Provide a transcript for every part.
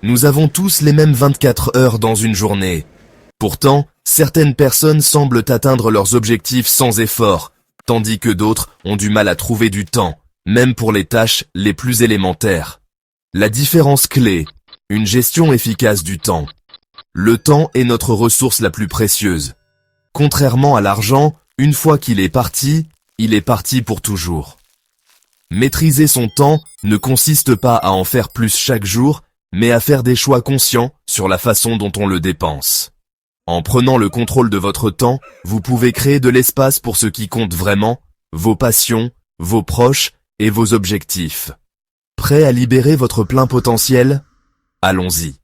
Nous avons tous les mêmes 24 heures dans une journée. Pourtant, certaines personnes semblent atteindre leurs objectifs sans effort, tandis que d'autres ont du mal à trouver du temps, même pour les tâches les plus élémentaires. La différence clé, une gestion efficace du temps. Le temps est notre ressource la plus précieuse. Contrairement à l'argent, une fois qu'il est parti pour toujours. Maîtriser son temps ne consiste pas à en faire plus chaque jour, mais à faire des choix conscients sur la façon dont on le dépense. En prenant le contrôle de votre temps, vous pouvez créer de l'espace pour ce qui compte vraiment, vos passions, vos proches et vos objectifs. Prêt à libérer votre plein potentiel? Allons-y.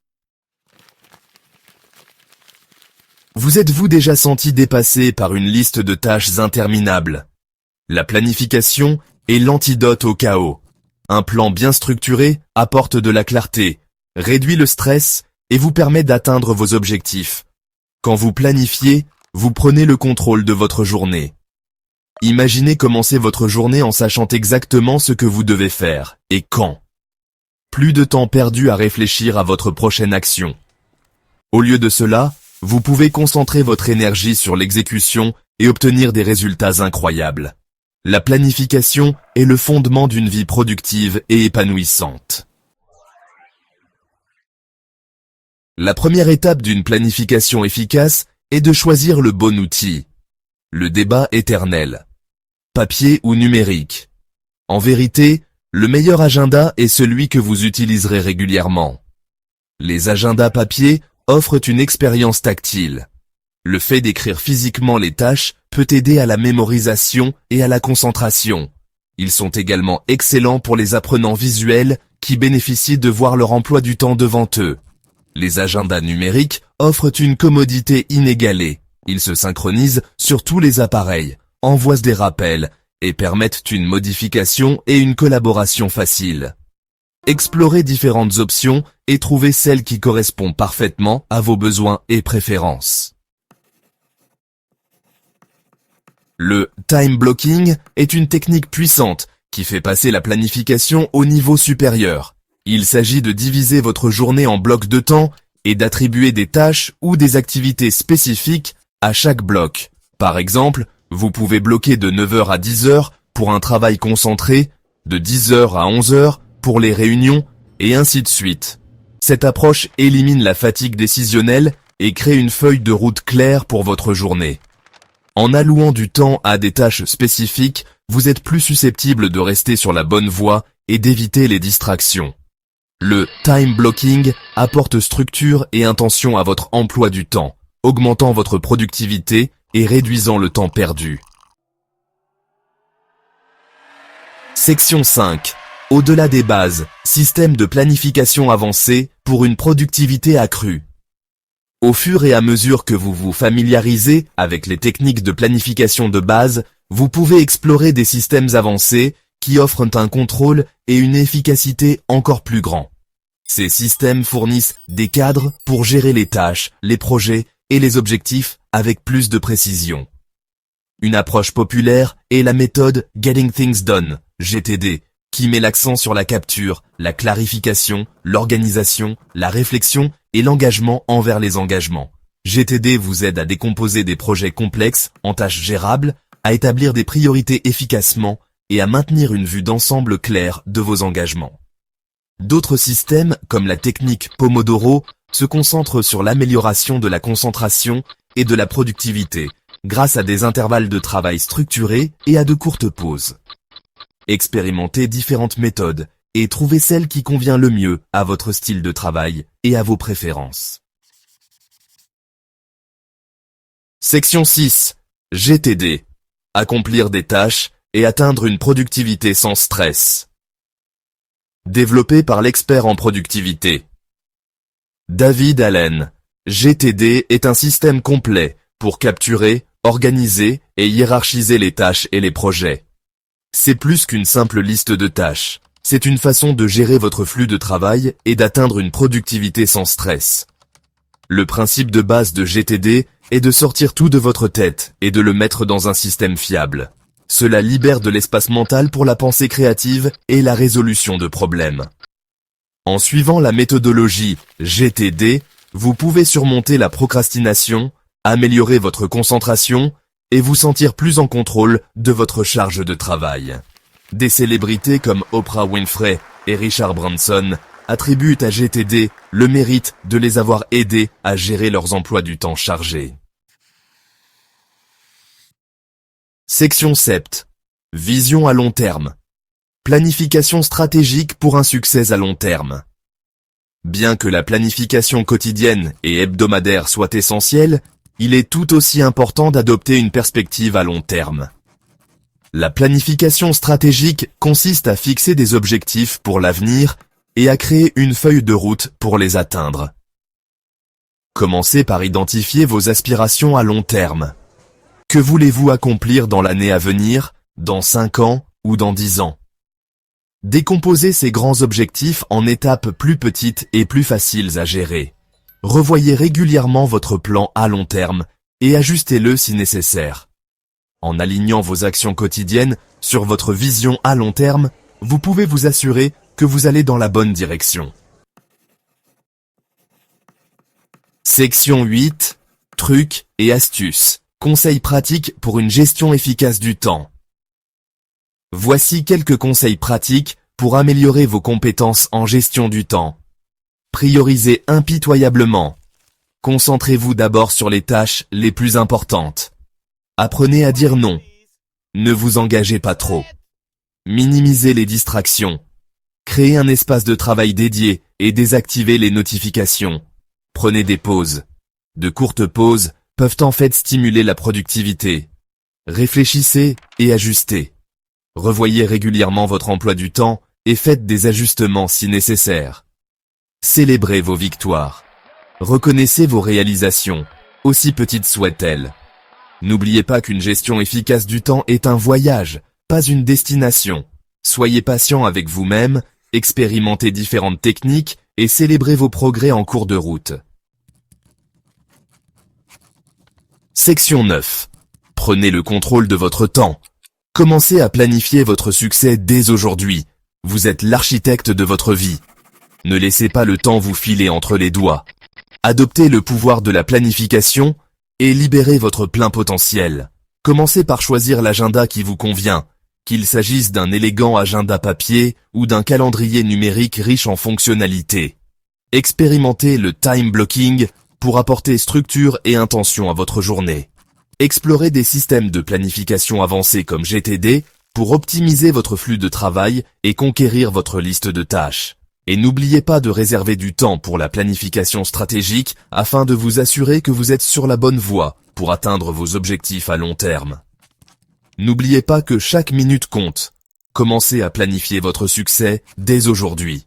Vous êtes-vous déjà senti dépassé par une liste de tâches interminables? La planification est l'antidote au chaos. Un plan bien structuré apporte de la clarté, réduit le stress et vous permet d'atteindre vos objectifs. Quand vous planifiez, vous prenez le contrôle de votre journée. Imaginez commencer votre journée en sachant exactement ce que vous devez faire et quand. Plus de temps perdu à réfléchir à votre prochaine action. Au lieu de cela, vous pouvez concentrer votre énergie sur l'exécution et obtenir des résultats incroyables. La planification est le fondement d'une vie productive et épanouissante. La première étape d'une planification efficace est de choisir le bon outil. Le débat éternel. Papier ou numérique? En vérité, le meilleur agenda est celui que vous utiliserez régulièrement. Les agendas papier offrent une expérience tactile. Le fait d'écrire physiquement les tâches peut aider à la mémorisation et à la concentration. Ils sont également excellents pour les apprenants visuels qui bénéficient de voir leur emploi du temps devant eux. Les agendas numériques offrent une commodité inégalée. Ils se synchronisent sur tous les appareils, envoient des rappels et permettent une modification et une collaboration facile. Explorez différentes options et trouvez celle qui correspond parfaitement à vos besoins et préférences. Le time blocking est une technique puissante qui fait passer la planification au niveau supérieur. Il s'agit de diviser votre journée en blocs de temps et d'attribuer des tâches ou des activités spécifiques à chaque bloc. Par exemple, vous pouvez bloquer de 9h à 10h pour un travail concentré, de 10h à 11h pour les réunions, et ainsi de suite. Cette approche élimine la fatigue décisionnelle et crée une feuille de route claire pour votre journée. En allouant du temps à des tâches spécifiques, vous êtes plus susceptible de rester sur la bonne voie et d'éviter les distractions. Le time blocking apporte structure et intention à votre emploi du temps, augmentant votre productivité et réduisant le temps perdu. Section 5. Au-delà des bases, système de planification avancé pour une productivité accrue. Au fur et à mesure que vous vous familiarisez avec les techniques de planification de base, vous pouvez explorer des systèmes avancés qui offrent un contrôle et une efficacité encore plus grands. Ces systèmes fournissent des cadres pour gérer les tâches, les projets et les objectifs avec plus de précision. Une approche populaire est la méthode Getting Things Done, GTD, qui met l'accent sur la capture, la clarification, l'organisation, la réflexion et l'engagement envers les engagements. GTD vous aide à décomposer des projets complexes en tâches gérables, à établir des priorités efficacement et à maintenir une vue d'ensemble claire de vos engagements. D'autres systèmes, comme la technique Pomodoro, se concentrent sur l'amélioration de la concentration et de la productivité, grâce à des intervalles de travail structurés et à de courtes pauses. Expérimentez différentes méthodes et trouvez celle qui convient le mieux à votre style de travail et à vos préférences. Section 6. GTD. Accomplir des tâches et atteindre une productivité sans stress. Développé par l'expert en productivité. David Allen. GTD est un système complet pour capturer, organiser et hiérarchiser les tâches et les projets. C'est plus qu'une simple liste de tâches. C'est une façon de gérer votre flux de travail et d'atteindre une productivité sans stress. Le principe de base de GTD est de sortir tout de votre tête et de le mettre dans un système fiable. Cela libère de l'espace mental pour la pensée créative et la résolution de problèmes. En suivant la méthodologie GTD, vous pouvez surmonter la procrastination, améliorer votre concentration et vous sentir plus en contrôle de votre charge de travail. Des célébrités comme Oprah Winfrey et Richard Branson attribuent à GTD le mérite de les avoir aidés à gérer leurs emplois du temps chargés. Section 7. Vision à long terme. Planification stratégique pour un succès à long terme. Bien que la planification quotidienne et hebdomadaire soit essentielle, il est tout aussi important d'adopter une perspective à long terme. La planification stratégique consiste à fixer des objectifs pour l'avenir et à créer une feuille de route pour les atteindre. Commencez par identifier vos aspirations à long terme. Que voulez-vous accomplir dans l'année à venir, dans 5 ans ou dans 10 ans? Décomposez ces grands objectifs en étapes plus petites et plus faciles à gérer. Revoyez régulièrement votre plan à long terme et ajustez-le si nécessaire. En alignant vos actions quotidiennes sur votre vision à long terme, vous pouvez vous assurer que vous allez dans la bonne direction. Section 8. Trucs et astuces. Conseils pratiques pour une gestion efficace du temps. Voici quelques conseils pratiques pour améliorer vos compétences en gestion du temps. Priorisez impitoyablement. Concentrez-vous d'abord sur les tâches les plus importantes. Apprenez à dire non. Ne vous engagez pas trop. Minimisez les distractions. Créez un espace de travail dédié et désactivez les notifications. Prenez des pauses. De courtes pauses peuvent en fait stimuler la productivité. Réfléchissez et ajustez. Revoyez régulièrement votre emploi du temps et faites des ajustements si nécessaire. Célébrez vos victoires. Reconnaissez vos réalisations, aussi petites soient-elles. N'oubliez pas qu'une gestion efficace du temps est un voyage, pas une destination. Soyez patient avec vous-même, expérimentez différentes techniques et célébrez vos progrès en cours de route. Section 9. Prenez le contrôle de votre temps. Commencez à planifier votre succès dès aujourd'hui. Vous êtes l'architecte de votre vie. Ne laissez pas le temps vous filer entre les doigts. Adoptez le pouvoir de la planification et libérez votre plein potentiel. Commencez par choisir l'agenda qui vous convient, qu'il s'agisse d'un élégant agenda papier ou d'un calendrier numérique riche en fonctionnalités. Expérimentez le time blocking pour apporter structure et intention à votre journée. Explorez des systèmes de planification avancés comme GTD pour optimiser votre flux de travail et conquérir votre liste de tâches. Et n'oubliez pas de réserver du temps pour la planification stratégique afin de vous assurer que vous êtes sur la bonne voie pour atteindre vos objectifs à long terme. N'oubliez pas que chaque minute compte. Commencez à planifier votre succès dès aujourd'hui.